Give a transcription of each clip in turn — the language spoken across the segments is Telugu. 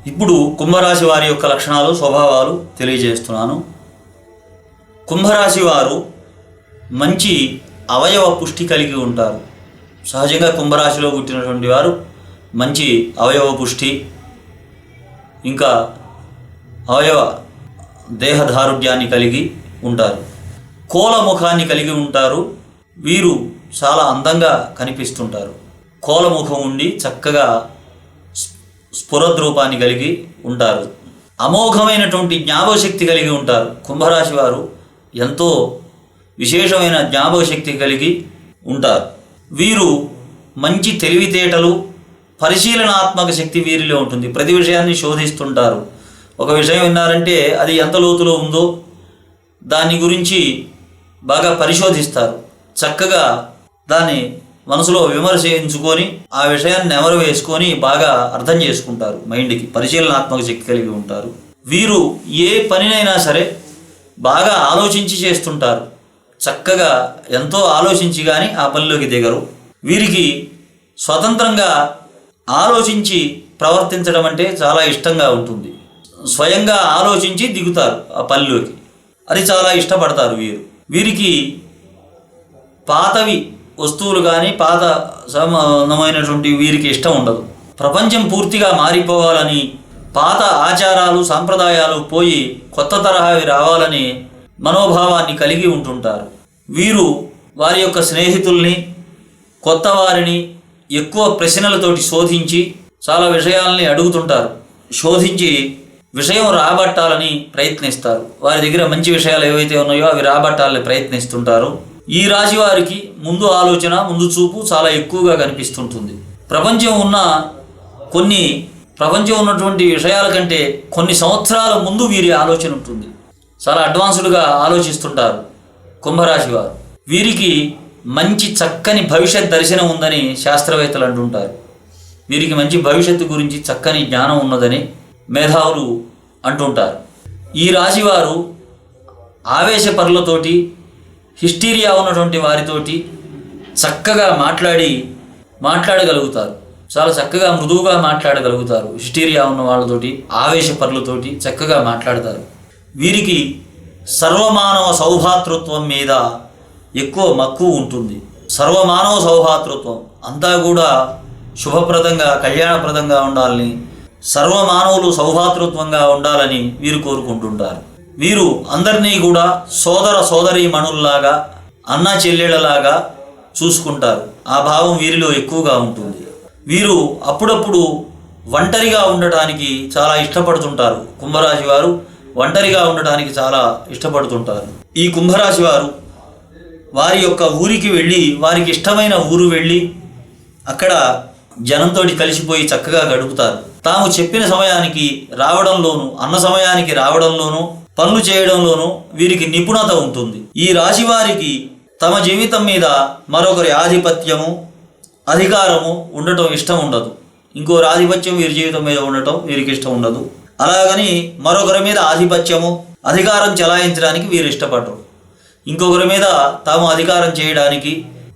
ఇప్పుడు కుంభరాశి వారి యొక్క లక్షణాలు, స్వభావాలు తెలియజేస్తున్నాను. కుంభరాశి వారు మంచి అవయవ పుష్టి కలిగి ఉంటారు. సహజంగా కుంభరాశిలో పుట్టినటువంటి వారు మంచి అవయవ పుష్టి, ఇంకా అవయవ దేహదారుఢ్యాన్ని కలిగి ఉంటారు. కోల ముఖాన్ని కలిగి ఉంటారు. వీరు చాలా అందంగా కనిపిస్తుంటారు. కోలముఖం ఉండి చక్కగా స్ఫురద్రూపాన్ని కలిగి ఉంటారు. అమోఘమైనటువంటి జ్ఞాపకశక్తి కలిగి ఉంటారు. కుంభరాశి వారు ఎంతో విశేషమైన జ్ఞాపకశక్తి కలిగి ఉంటారు. వీరు మంచి తెలివితేటలు, పరిశీలనాత్మక శక్తి వీరిలో ఉంటుంది. ప్రతి విషయాన్ని శోధిస్తుంటారు. ఒక విషయం విన్నారంటే అది ఎంత లోతులో ఉందో దాని గురించి బాగా పరిశోధిస్తారు. చక్కగా దాన్ని మనసులో విమర్శించుకొని ఆ విషయాన్ని నెమరు వేసుకొని బాగా అర్థం చేసుకుంటారు. మైండ్కి పరిశీలనాత్మక శక్తి కలిగి ఉంటారు. వీరు ఏ పనినైనా సరే బాగా ఆలోచించి చేస్తుంటారు. చక్కగా ఎంతో ఆలోచించి కానీ ఆ పనిలోకి దిగరు. వీరికి స్వతంత్రంగా ఆలోచించి ప్రవర్తించడం అంటే చాలా ఇష్టంగా ఉంటుంది. స్వయంగా ఆలోచించి దిగుతారు ఆ పనిలోకి. అది చాలా ఇష్టపడతారు వీరికి పాతవి వస్తువులు కానీ పాత సంబంధమైనటువంటి వీరికి ఇష్టం ఉండదు. ప్రపంచం పూర్తిగా మారిపోవాలని, పాత ఆచారాలు సాంప్రదాయాలు పోయి కొత్త తరహావి రావాలని మనోభావాన్ని కలిగి ఉంటుంటారు. వీరు వారి యొక్క స్నేహితుల్ని, కొత్త వారిని ఎక్కువ ప్రశ్నలతోటి శోధించి చాలా విషయాల్ని అడుగుతుంటారు. శోధించి విషయం రాబట్టాలని ప్రయత్నిస్తారు. వారి దగ్గర మంచి విషయాలు ఏవైతే ఉన్నాయో అవి రాబట్టాలని ప్రయత్నిస్తుంటారు. ఈ రాశి వారికి ముందు ఆలోచన, ముందు చూపు చాలా ఎక్కువగా కనిపిస్తుంటుంది. ప్రపంచం ఉన్నటువంటి విషయాల కంటే కొన్ని సంవత్సరాల ముందు వీరి ఆలోచన ఉంటుంది. చాలా అడ్వాన్స్డ్గా ఆలోచిస్తుంటారు కుంభరాశి వారు. వీరికి మంచి చక్కని భవిష్యత్ దర్శనం ఉందని శాస్త్రవేత్తలు అంటుంటారు. వీరికి మంచి భవిష్యత్తు గురించి చక్కని జ్ఞానం ఉన్నదని మేధావులు అంటుంటారు. ఈ రాశివారు ఆవేశపరులతోటి, హిస్టీరియా ఉన్నటువంటి వారితోటి చక్కగా మాట్లాడగలుగుతారు. చాలా చక్కగా మృదువుగా మాట్లాడగలుగుతారు. హిస్టీరియా ఉన్న వాళ్ళతోటి, ఆవేశపరులతోటి చక్కగా మాట్లాడతారు. వీరికి సర్వమానవ సౌభాతృత్వం మీద ఎక్కువ మక్కువ ఉంటుంది. సర్వమానవ సౌభాతృత్వం అంతా కూడా శుభప్రదంగా, కళ్యాణప్రదంగా ఉండాలని, సర్వమానవులు సౌభాతృత్వంగా ఉండాలని వీరు కోరుకుంటుంటారు. వీరు అందరినీ కూడా సోదరీమణుల్లాగా, అన్న చెల్లెళ్ళలాగా చూసుకుంటారు. ఆ భావం వీరిలో ఎక్కువగా ఉంటుంది. వీరు అప్పుడప్పుడు ఒంటరిగా ఉండటానికి చాలా ఇష్టపడుతుంటారు. కుంభరాశి వారు ఒంటరిగా ఉండటానికి చాలా ఇష్టపడుతుంటారు. ఈ కుంభరాశి వారు వారి యొక్క ఊరికి వెళ్ళి, వారికి ఇష్టమైన ఊరు వెళ్ళి అక్కడ జనంతో కలిసిపోయి చక్కగా గడుపుతారు. తాము చెప్పిన సమయానికి రావడంలోనూ, అన్న సమయానికి రావడంలోనూ, పనులు చేయడంలోనూ వీరికి నిపుణత ఉంటుంది. ఈ రాశి వారికి తమ జీవితం మీద మరొకరి ఆధిపత్యము, అధికారము ఉండటం ఇష్టం ఉండదు. ఇంకోరి ఆధిపత్యం వీరి జీవితం మీద ఉండటం వీరికి ఇష్టం ఉండదు. అలాగని మరొకరి మీద ఆధిపత్యము, అధికారం చెలాయించడానికి వీరు ఇష్టపడరు. ఇంకొకరి మీద తాము అధికారం చేయడానికి,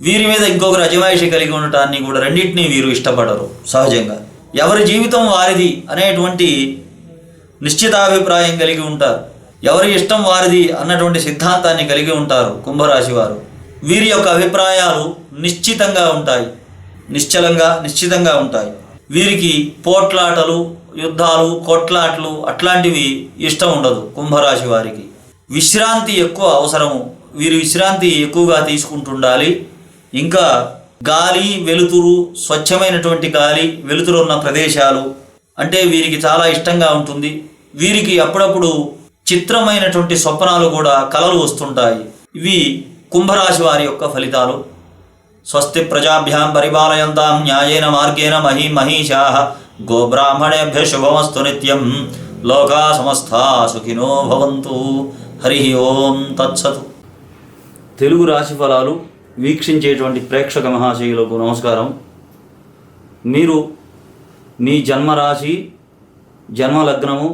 వీరి మీద ఇంకొకరు అజమాయిషి కలిగి ఉండటాన్ని కూడా రెండింటినీ వీరు ఇష్టపడరు. సహజంగా ఎవరి జీవితం వారిది అనేటువంటి నిశ్చితాభిప్రాయం కలిగి ఉంటారు. ఎవరి ఇష్టం వారిది అన్నటువంటి సిద్ధాంతాన్ని కలిగి ఉంటారు కుంభరాశి వారు. వీరి యొక్క అభిప్రాయాలు నిశ్చితంగా ఉంటాయి, నిశ్చితంగా ఉంటాయి. వీరికి పోట్లాటలు, యుద్ధాలు, కొట్లాట్లు అట్లాంటివి ఇష్టం ఉండదు కుంభరాశి వారికి. విశ్రాంతి ఎక్కువ అవసరము. వీరు విశ్రాంతి ఎక్కువగా తీసుకుంటుండాలి. ఇంకా గాలి, వెలుతురు, స్వచ్ఛమైనటువంటి గాలి, వెలుతురు ఉన్న ప్రదేశాలు అంటే వీరికి చాలా ఇష్టంగా ఉంటుంది. వీరికి అప్పుడప్పుడు చిత్రమైనటువంటి స్వప్నాలు కూడా, కలలు వస్తుంటాయి. ఇవి కుంభరాశి వారి యొక్క ఫలితాలు. స్వస్తి ప్రజాభ్యాం పరిపాలయంతాం న్యాయేన మార్గేణ మహీషాః గోబ్రాహ్మణేభ్యః శుభమస్తు నిత్యం. లోకా సమస్తా సుఖినో భవంతు. హరి ఓం తత్సత్. తెలుగు రాశి ఫలాలు వీక్షించేటువంటి ప్రేక్షక మహాశయులకు నమస్కారం. మీరు మీ జన్మరాశి, జన్మలగ్నము,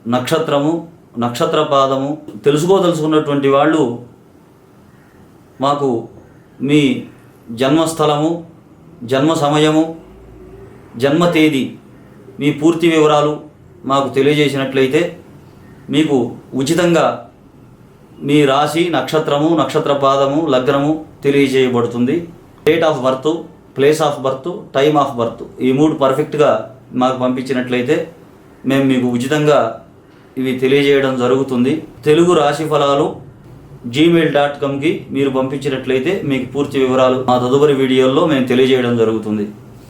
నక్షత్రము, నక్షత్రపాదము తెలుసుకోదలుచుకున్నటువంటి వాళ్ళు మాకు మీ జన్మస్థలము, జన్మ సమయము, జన్మ తేదీ, మీ పూర్తి వివరాలు మాకు తెలియజేసినట్లయితే మీకు ఉచితంగా మీ రాశి, నక్షత్రము, నక్షత్ర పాదము, లగ్నము తెలియజేయబడుతుంది. Date of birth, place of birth, time of birth ఈ 3 పర్ఫెక్ట్గా మాకు పంపించినట్లయితే మేము మీకు ఉచితంగా ఇవి తెలియజేయడం జరుగుతుంది. తెలుగు రాశి ఫలాలు gmail.comకి మీరు పంపించినట్లయితే మీకు పూర్తి వివరాలు మా తదుపరి వీడియోల్లో మేము తెలియజేయడం జరుగుతుంది.